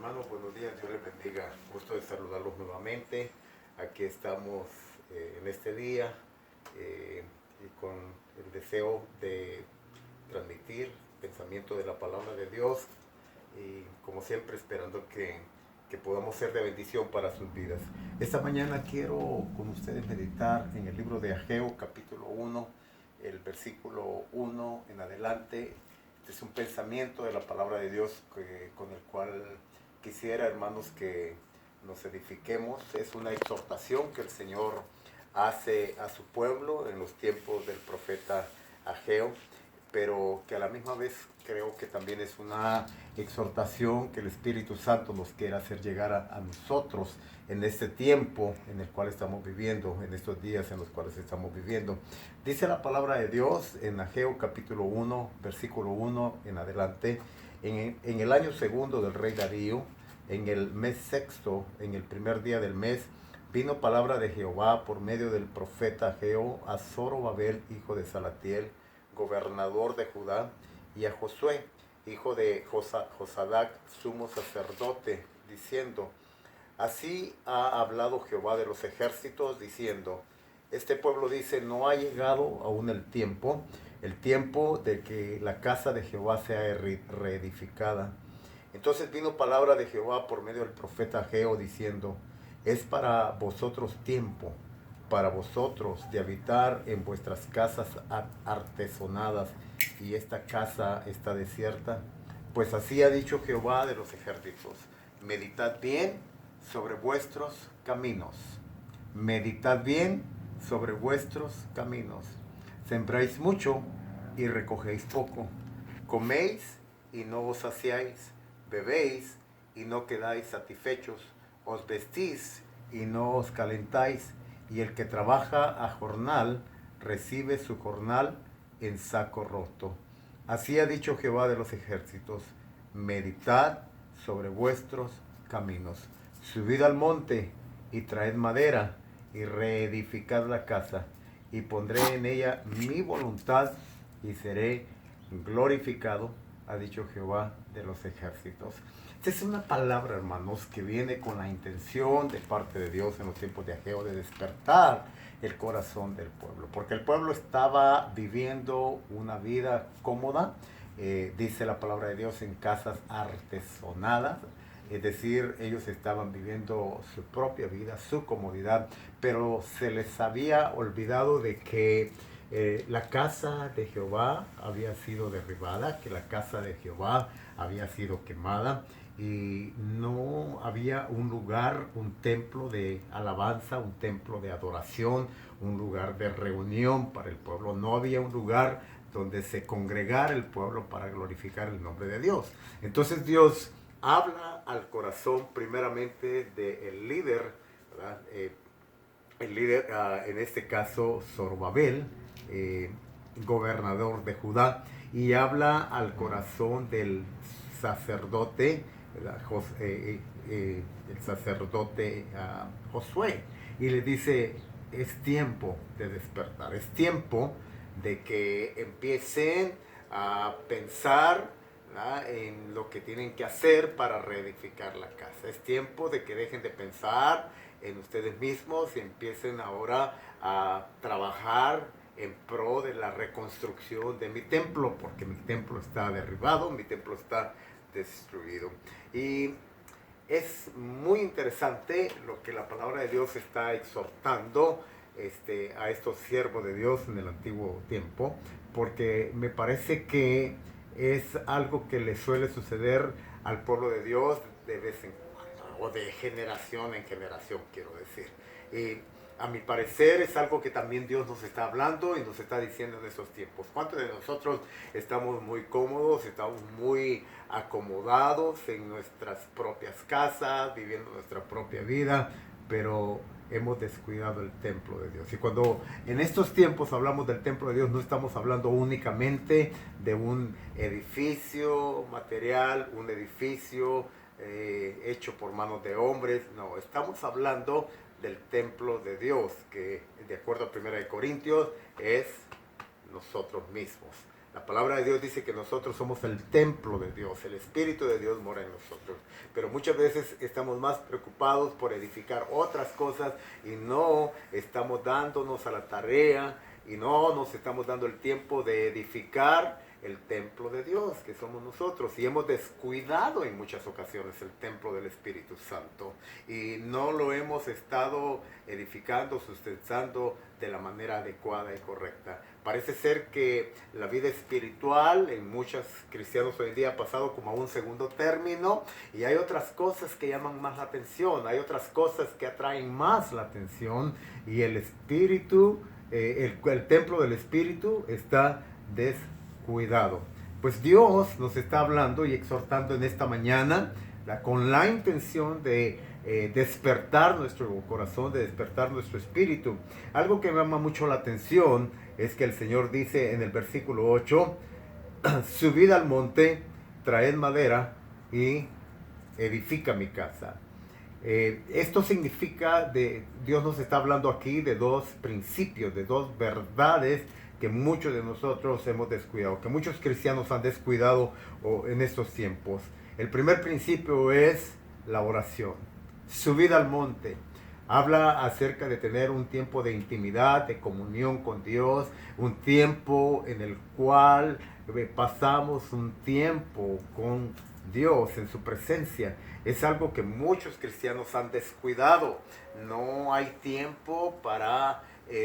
Hermanos, buenos días, Dios les bendiga. Gusto de saludarlos nuevamente. Aquí estamos en este día y con el deseo de transmitir pensamiento de la palabra de Dios y como siempre esperando que podamos ser de bendición para sus vidas. Esta mañana quiero con ustedes meditar en el libro de Ageo capítulo 1, el versículo 1 en adelante. Este es un pensamiento de la palabra de Dios con el cual quisiera, hermanos, que nos edifiquemos. Es una exhortación que el Señor hace a su pueblo en los tiempos del profeta Ageo, pero que a la misma vez creo que también es una exhortación que el Espíritu Santo nos quiere hacer llegar a nosotros en este tiempo en el cual estamos viviendo, en estos días en los cuales estamos viviendo. Dice la palabra de Dios en Ageo capítulo 1, versículo 1 en adelante: en el año segundo del rey Darío, en el mes sexto, en el primer día del mes, vino palabra de Jehová por medio del profeta Ageo a Zorobabel, hijo de Salatiel, gobernador de Judá, y a Josué, hijo de Josadac, sumo sacerdote, diciendo: así ha hablado Jehová de los ejércitos, diciendo: este pueblo dice, no ha llegado aún el tiempo de que la casa de Jehová sea reedificada. Entonces vino palabra de Jehová por medio del profeta Ageo, diciendo: es para vosotros tiempo, para vosotros de habitar en vuestras casas artesonadas, y esta casa está desierta. Pues así ha dicho Jehová de los ejércitos: meditad bien sobre vuestros caminos. Meditad bien sobre vuestros caminos. Sembráis mucho y recogéis poco. Coméis y no os saciáis. Bebéis y no quedáis satisfechos. Os vestís y no os calentáis. Y el que trabaja a jornal recibe su jornal en saco roto. Así ha dicho Jehová de los ejércitos: meditad sobre vuestros caminos. Subid al monte y traed madera y reedificad la casa, y pondré en ella mi voluntad y seré glorificado, ha dicho Jehová de los ejércitos. Esta es una palabra, hermanos, que viene con la intención de parte de Dios en los tiempos de Ageo de despertar el corazón del pueblo, porque el pueblo estaba viviendo una vida cómoda, dice la palabra de Dios, en casas artesonadas. Es decir, ellos estaban viviendo su propia vida, su comodidad, pero se les había olvidado de que la casa de Jehová había sido derribada, que la casa de Jehová había sido quemada y no había un lugar, un templo de alabanza, un templo de adoración, un lugar de reunión para el pueblo. No había un lugar donde se congregara el pueblo para glorificar el nombre de Dios. Entonces Dios habla al corazón primeramente del líder, ¿verdad? El líder, en este caso Zorobabel, gobernador de Judá, y habla al corazón del sacerdote, el sacerdote Josué, y le dice: es tiempo de despertar, es tiempo de que empiecen a pensar, ¿verdad?, en lo que tienen que hacer para reedificar la casa. Es tiempo de que dejen de pensar en ustedes mismos y empiecen ahora a trabajar en pro de la reconstrucción de mi templo, porque mi templo está derribado, mi templo está destruido. Y es muy interesante lo que la palabra de Dios está exhortando a estos siervos de Dios en el antiguo tiempo, porque me parece que es algo que le suele suceder al pueblo de Dios de vez en cuando, o de generación en generación, quiero decir. Y a mi parecer es algo que también Dios nos está hablando y nos está diciendo en esos tiempos. ¿Cuántos de nosotros estamos muy cómodos, estamos muy acomodados en nuestras propias casas, viviendo nuestra propia vida, pero hemos descuidado el templo de Dios? Y cuando en estos tiempos hablamos del templo de Dios, no estamos hablando únicamente de un edificio material, un edificio hecho por manos de hombres. No, estamos hablando del templo de Dios, que de acuerdo a 1 Corintios es nosotros mismos. La palabra de Dios dice que nosotros somos el templo de Dios, el Espíritu de Dios mora en nosotros. Pero muchas veces estamos más preocupados por edificar otras cosas y no estamos dándonos a la tarea y no nos estamos dando el tiempo de edificar el templo de Dios, que somos nosotros, y hemos descuidado en muchas ocasiones el templo del Espíritu Santo y no lo hemos estado edificando, sustentando de la manera adecuada y correcta. Parece ser que la vida espiritual en muchos cristianos hoy en día ha pasado como a un segundo término y hay otras cosas que llaman más la atención, hay otras cosas que atraen más la atención y el Espíritu, el templo del Espíritu está descuidado. Pues Dios nos está hablando y exhortando en esta mañana con la intención de despertar nuestro corazón, de despertar nuestro espíritu. Algo que me llama mucho la atención es que el Señor dice en el versículo 8, subid al monte, traed madera y edifica mi casa. Esto significa, Dios nos está hablando aquí de dos principios, de dos verdades que muchos de nosotros hemos descuidado, que muchos cristianos han descuidado en estos tiempos. El primer principio es la oración. Subid al monte. Habla acerca de tener un tiempo de intimidad, de comunión con Dios, un tiempo en el cual pasamos un tiempo con Dios en su presencia. Es algo que muchos cristianos han descuidado. No hay tiempo para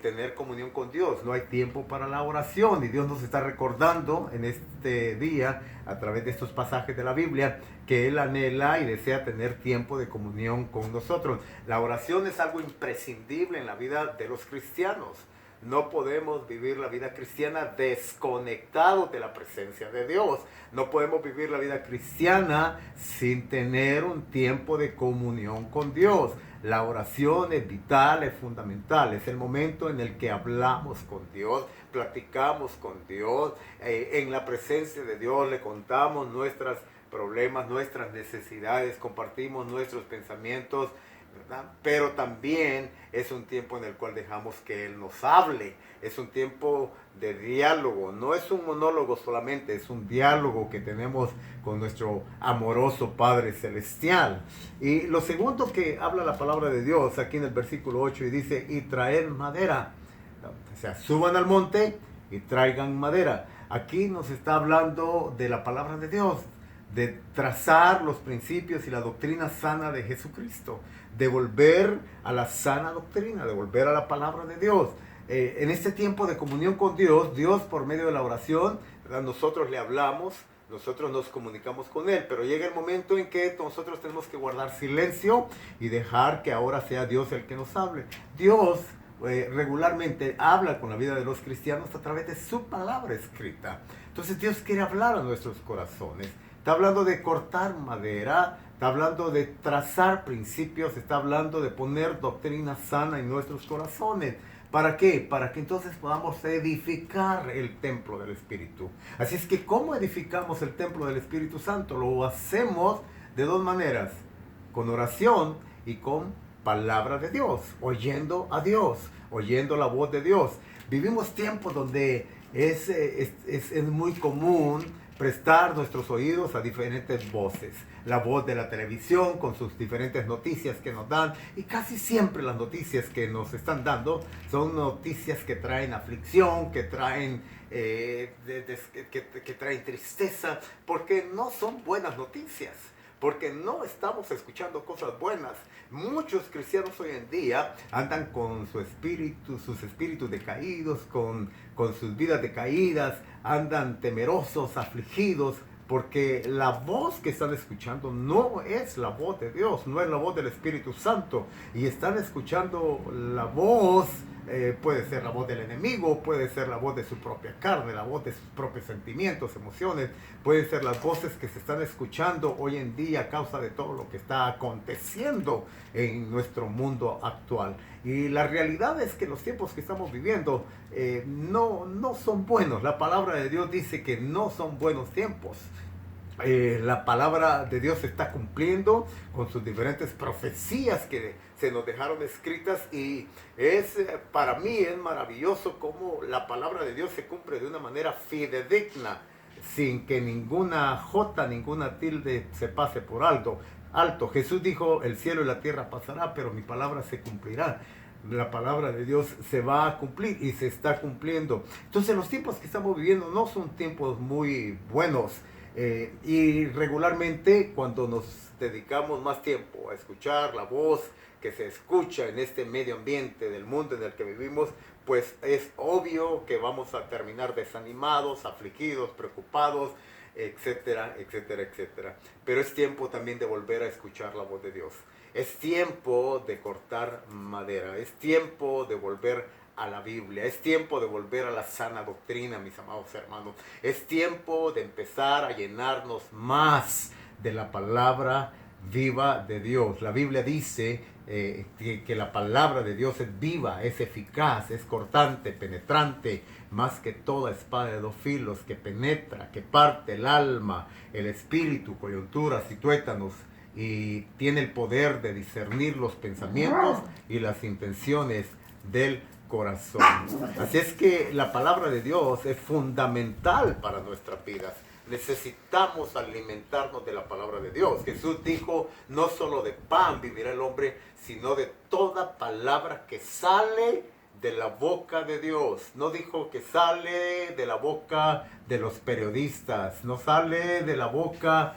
tener comunión con Dios, no hay tiempo para la oración y Dios nos está recordando en este día a través de estos pasajes de la Biblia que Él anhela y desea tener tiempo de comunión con nosotros. La oración es algo imprescindible en la vida de los cristianos. No podemos vivir la vida cristiana desconectados de la presencia de Dios. No podemos vivir la vida cristiana sin tener un tiempo de comunión con Dios. La oración es vital, es fundamental. Es el momento en el que hablamos con Dios, platicamos con Dios. En la presencia de Dios le contamos nuestros problemas, nuestras necesidades, compartimos nuestros pensamientos, ¿verdad? Pero también es un tiempo en el cual dejamos que Él nos hable. Es un tiempo de diálogo, no es un monólogo solamente, es un diálogo que tenemos con nuestro amoroso Padre Celestial. Y lo segundo que habla la palabra de Dios aquí en el versículo 8 y dice, y traer madera. O sea, suban al monte y traigan madera. Aquí nos está hablando de la palabra de Dios, de trazar los principios y la doctrina sana de Jesucristo, de volver a la sana doctrina, de volver a la palabra de Dios. En este tiempo de comunión con Dios, Dios por medio de la oración, ¿verdad? Nosotros le hablamos, nosotros nos comunicamos con Él, pero llega el momento en que nosotros tenemos que guardar silencio y dejar que ahora sea Dios el que nos hable. Dios regularmente habla con la vida de los cristianos a través de su palabra escrita. Entonces Dios quiere hablar a nuestros corazones. Está hablando de cortar madera, está hablando de trazar principios, está hablando de poner doctrina sana en nuestros corazones. ¿Para qué? Para que entonces podamos edificar el templo del Espíritu. Así es que, ¿cómo edificamos el templo del Espíritu Santo? Lo hacemos de dos maneras, con oración y con palabra de Dios, oyendo a Dios, oyendo la voz de Dios. Vivimos tiempos donde es muy común prestar nuestros oídos a diferentes voces. La voz de la televisión con sus diferentes noticias que nos dan, y casi siempre las noticias que nos están dando son noticias que traen aflicción, que traen que traen tristeza, porque no son buenas noticias, porque no estamos escuchando cosas buenas. Muchos cristianos hoy en día andan con sus espíritus decaídos, con sus vidas decaídas, andan temerosos, afligidos, porque la voz que están escuchando no es la voz de Dios, no es la voz del Espíritu Santo, y están escuchando la voz, puede ser la voz del enemigo, puede ser la voz de su propia carne, la voz de sus propios sentimientos, emociones, pueden ser las voces que se están escuchando hoy en día a causa de todo lo que está aconteciendo en nuestro mundo actual. Y la realidad es que los tiempos que estamos viviendo no son buenos. La palabra de Dios dice que no son buenos tiempos. la palabra de Dios se está cumpliendo con sus diferentes profecías que se nos dejaron escritas, y para mí es maravilloso cómo la palabra de Dios se cumple de una manera fidedigna, sin que ninguna jota, ninguna tilde se pase por alto. Jesús dijo: el cielo y la tierra pasará, pero mi palabra se cumplirá. La palabra de Dios se va a cumplir y se está cumpliendo. Entonces los tiempos que estamos viviendo no son tiempos muy buenos. Y regularmente, cuando nos dedicamos más tiempo a escuchar la voz que se escucha en este medio ambiente del mundo en el que vivimos, pues es obvio que vamos a terminar desanimados, afligidos, preocupados, etcétera, etcétera, etcétera. Pero es tiempo también de volver a escuchar la voz de Dios. Es tiempo de cortar madera, es tiempo de volver a la Biblia, es tiempo de volver a la sana doctrina, mis amados hermanos. Es tiempo de empezar a llenarnos más de la palabra viva de Dios. La Biblia dice que la palabra de Dios es viva, es eficaz, es cortante, penetrante, más que toda espada de dos filos, que penetra, que parte el alma, el espíritu, coyunturas y tuétanos, y tiene el poder de discernir los pensamientos y las intenciones del corazón. Así es que la palabra de Dios es fundamental para nuestras vidas. Necesitamos alimentarnos de la palabra de Dios. Jesús dijo: no solo de pan vivirá el hombre, sino de toda palabra que sale de la boca de Dios. No dijo que sale de la boca de los periodistas, no sale de la boca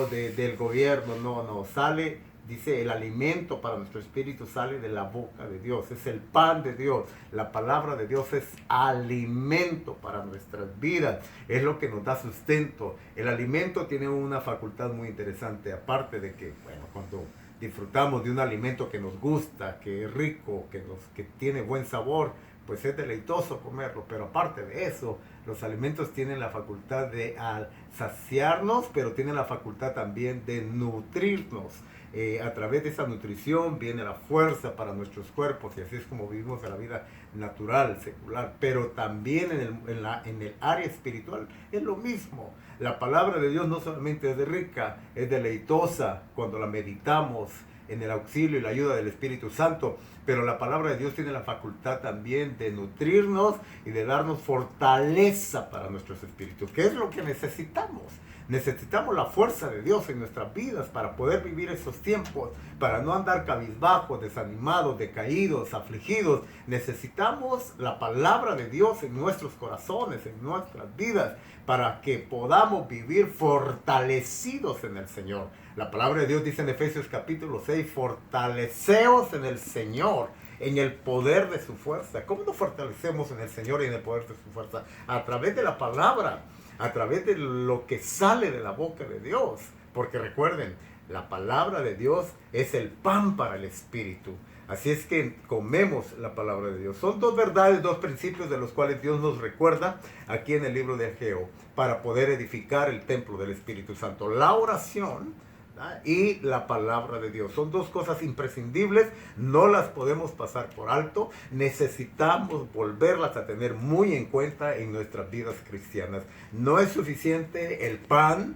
del gobierno, no, sale, dice, el alimento para nuestro espíritu sale de la boca de Dios, es el pan de Dios. La palabra de Dios es alimento para nuestras vidas, es lo que nos da sustento. El alimento tiene una facultad muy interesante, aparte de que, bueno, cuando disfrutamos de un alimento que nos gusta, que es rico, que tiene buen sabor, pues es deleitoso comerlo. Pero aparte de eso, los alimentos tienen la facultad de saciarnos, pero tienen la facultad también de nutrirnos. A través de esa nutrición viene la fuerza para nuestros cuerpos, y así es como vivimos la vida natural, secular. Pero también en el área espiritual es lo mismo. La palabra de Dios no solamente es rica, es deleitosa cuando la meditamos en el auxilio y la ayuda del Espíritu Santo, pero la palabra de Dios tiene la facultad también de nutrirnos y de darnos fortaleza para nuestros espíritus, que es lo que necesitamos. Necesitamos la fuerza de Dios en nuestras vidas para poder vivir esos tiempos, para no andar cabizbajos, desanimados, decaídos, afligidos. Necesitamos la palabra de Dios en nuestros corazones, en nuestras vidas, para que podamos vivir fortalecidos en el Señor. La palabra de Dios dice en Efesios capítulo 6, fortaleceos en el Señor, en el poder de su fuerza. ¿Cómo nos fortalecemos en el Señor y en el poder de su fuerza? A través de la palabra, a través de lo que sale de la boca de Dios. Porque recuerden, la palabra de Dios es el pan para el espíritu. Así es que comemos la palabra de Dios. Son dos verdades, dos principios de los cuales Dios nos recuerda aquí en el libro de Ageo, para poder edificar el templo del Espíritu Santo. La oración y la palabra de Dios son dos cosas imprescindibles, no las podemos pasar por alto. Necesitamos volverlas a tener muy en cuenta en nuestras vidas cristianas. No es suficiente el pan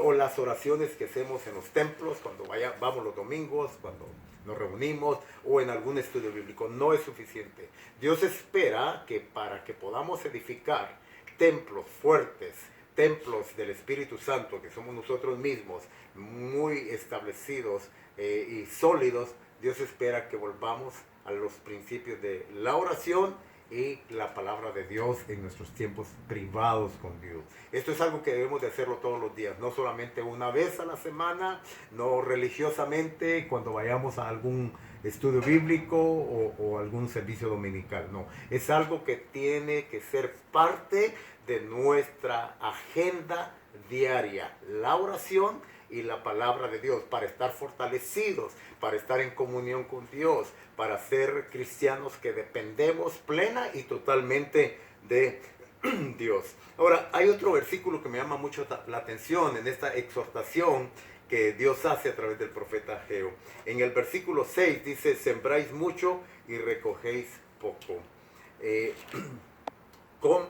o las oraciones que hacemos en los templos cuando vamos los domingos, cuando nos reunimos, o en algún estudio bíblico. No es suficiente. Dios espera que para que podamos edificar templos fuertes, templos del Espíritu Santo, que somos nosotros mismos, muy establecidos y sólidos, Dios espera que volvamos a los principios de la oración y la palabra de Dios en nuestros tiempos privados con Dios. Esto es algo que debemos de hacerlo todos los días, no solamente una vez a la semana, no religiosamente cuando vayamos a algún estudio bíblico o algún servicio dominical. No, es algo que tiene que ser parte de nuestra agenda diaria, la oración y la palabra de Dios, para estar fortalecidos, para estar en comunión con Dios, para ser cristianos que dependemos plena y totalmente de Dios. Ahora, hay otro versículo que me llama mucho la atención en esta exhortación que Dios hace a través del profeta Ageo. En el versículo 6 dice: sembráis mucho y recogéis poco.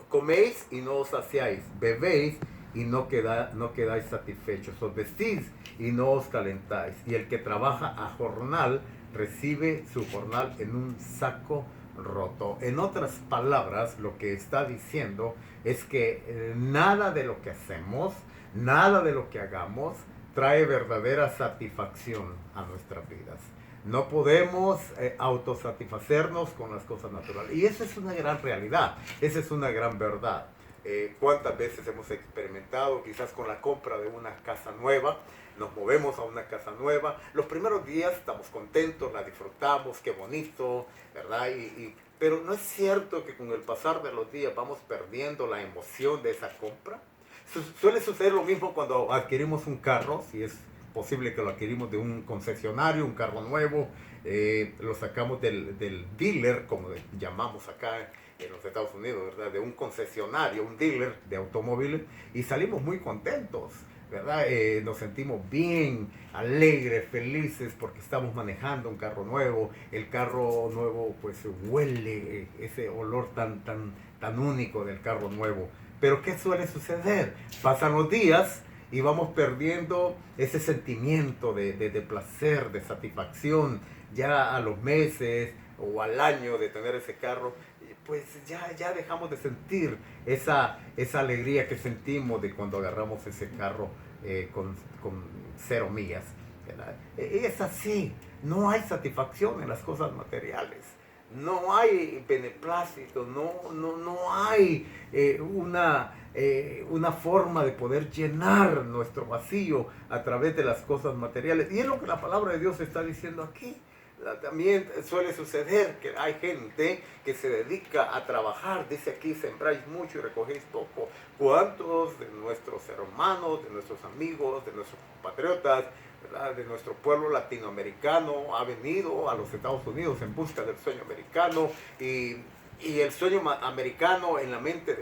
Coméis y no os saciáis, bebéis y no quedáis satisfechos. Os vestís y no os calentáis. Y el que trabaja a jornal recibe su jornal en un saco roto. En otras palabras, lo que está diciendo es que nada de lo que hacemos, nada de lo que hagamos trae verdadera satisfacción a nuestras vidas. No podemos autosatisfacernos con las cosas naturales. Y esa es una gran realidad, esa es una gran verdad. ¿Cuántas veces hemos experimentado quizás con la compra de una casa nueva? Nos movemos a una casa nueva. Los primeros días estamos contentos, la disfrutamos, qué bonito, ¿verdad? Pero no es cierto que con el pasar de los días vamos perdiendo la emoción de esa compra. Suele suceder lo mismo cuando adquirimos un carro, si es posible que lo adquirimos de un concesionario, un carro nuevo, lo sacamos del dealer, como llamamos acá en los Estados Unidos, ¿verdad? De un concesionario, un dealer de automóviles, y salimos muy contentos, ¿verdad? Nos sentimos bien, alegres, felices, porque estamos manejando un carro nuevo. El carro nuevo pues huele ese olor tan único del carro nuevo. Pero ¿qué suele suceder? Pasan los días y vamos perdiendo ese sentimiento de placer, de satisfacción. Ya a los meses o al año de tener ese carro, pues ya dejamos de sentir esa alegría que sentimos de cuando agarramos ese carro con 0 millas, ¿verdad? Es así, no hay satisfacción en las cosas materiales. No hay beneplácito, no hay una forma de poder llenar nuestro vacío a través de las cosas materiales. Y es lo que la palabra de Dios está diciendo aquí. También suele suceder que hay gente que se dedica a trabajar, dice aquí, sembráis mucho y recogéis poco. ¿Cuántos de nuestros hermanos, de nuestros amigos, de nuestros compatriotas, ¿verdad?, de nuestro pueblo latinoamericano ha venido a los Estados Unidos en busca del sueño americano? Y el sueño americano en la mente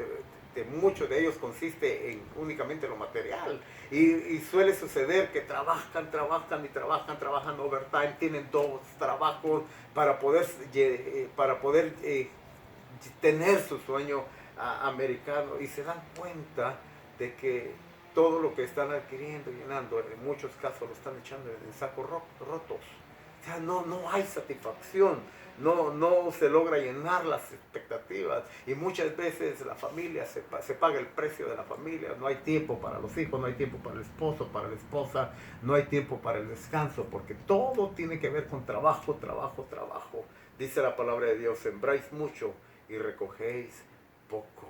de muchos de ellos consiste en únicamente lo material. Y suele suceder que trabajan overtime, tienen 2 trabajos para poder tener su sueño americano, y se dan cuenta de que todo lo que están adquiriendo y llenando, en muchos casos lo están echando en sacos rotos. O sea, no hay satisfacción, no se logra llenar las expectativas, y muchas veces la familia se paga el precio de la familia. No hay tiempo para los hijos, no hay tiempo para el esposo, para la esposa, no hay tiempo para el descanso, porque todo tiene que ver con trabajo. Dice la palabra de Dios, sembráis mucho y recogéis poco.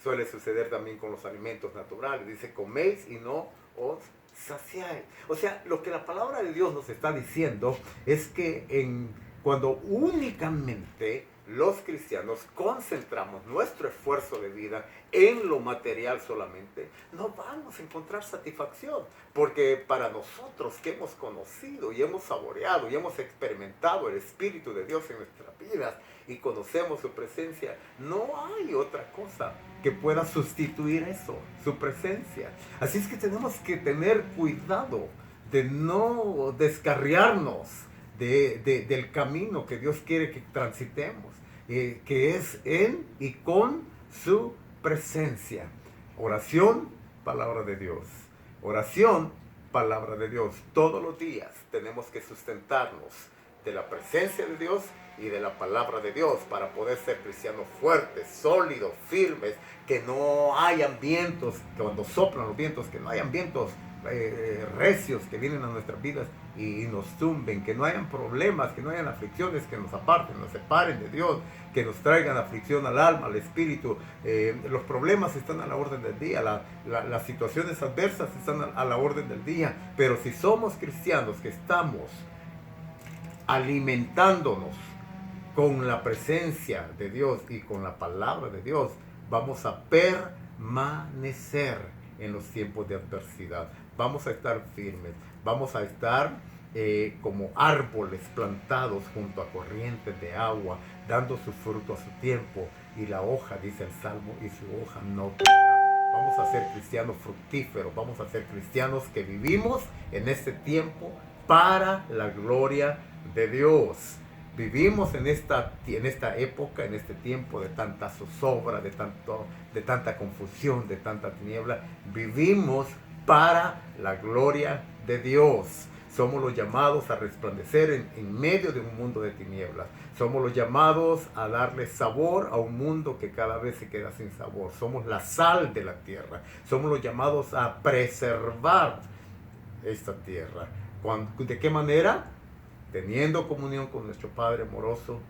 Suele suceder también con los alimentos naturales. Dice, coméis y no os saciáis. O sea, lo que la palabra de Dios nos está diciendo es que cuando únicamente los cristianos concentramos nuestro esfuerzo de vida en lo material solamente, no vamos a encontrar satisfacción. Porque para nosotros que hemos conocido y hemos saboreado y hemos experimentado el Espíritu de Dios en nuestras vidas y conocemos su presencia, no hay otra cosa que pueda sustituir eso, su presencia. Así es que tenemos que tener cuidado de no descarriarnos del camino que Dios quiere que transitemos, que es en y con su presencia. Oración, palabra de Dios. Oración, palabra de Dios. Todos los días tenemos que sustentarnos de la presencia de Dios y de la palabra de Dios para poder ser cristianos fuertes, sólidos, firmes, que no hayan vientos, que cuando soplan los vientos, que no hayan vientos recios que vienen a nuestras vidas y nos tumben, que no hayan problemas, que no hayan aflicciones que nos aparten, nos separen de Dios, que nos traigan aflicción al alma, al espíritu. Los problemas están a la orden del día, las situaciones adversas están a la orden del día, pero si somos cristianos que estamos alimentándonos con la presencia de Dios y con la palabra de Dios, vamos a permanecer en los tiempos de adversidad. Vamos a estar firmes, vamos a estar como árboles plantados junto a corrientes de agua, dando su fruto a su tiempo, y la hoja, dice el Salmo, y su hoja no caerá. Vamos a ser cristianos fructíferos, vamos a ser cristianos que vivimos en este tiempo para la gloria de Dios. Vivimos en esta época, en este tiempo de tanta zozobra, de tanta confusión, de tanta tiniebla. Vivimos para la gloria de Dios. Somos los llamados a resplandecer en medio de un mundo de tinieblas. Somos los llamados a darle sabor a un mundo que cada vez se queda sin sabor. Somos la sal de la tierra. Somos los llamados a preservar esta tierra. ¿De qué manera? Teniendo comunión con nuestro Padre amoroso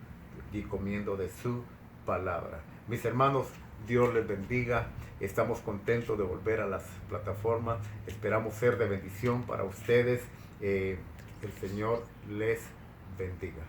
y comiendo de su palabra. Mis hermanos, Dios les bendiga. Estamos contentos de volver a las plataformas. Esperamos ser de bendición para ustedes. El Señor les bendiga.